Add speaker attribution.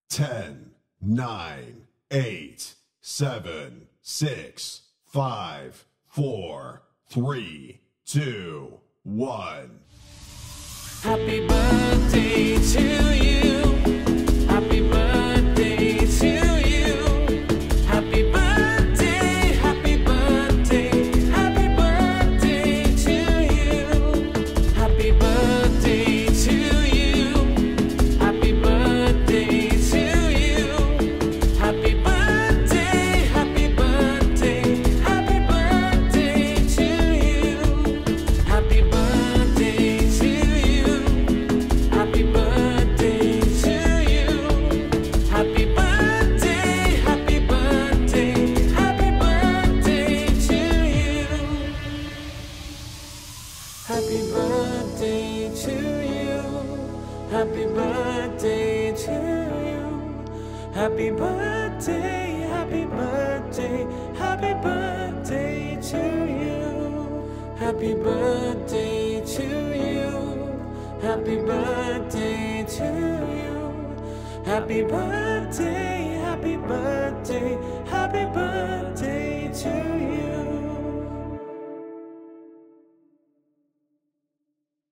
Speaker 1: 10, 9, 8, 7, 6, 5, 4, 3, 2, 1.
Speaker 2: Happy birthday to you. Happy birthday to you. Happy birthday, happy birthday, happy birthday to you. Happy birthday to you. Happy birthday to you. Happy birthday, happy birthday, happy birthday to you. Happy birthday to you. Happy birthday to you. Happy birthday, happy birthday, happy birthday to you. Happy birthday to you. Happy birthday to you. Happy birthday, happy birthday, happy birthday to you. Happy birthday to you. Happy birthday to you. Happy birthday, happy birthday, happy birthday.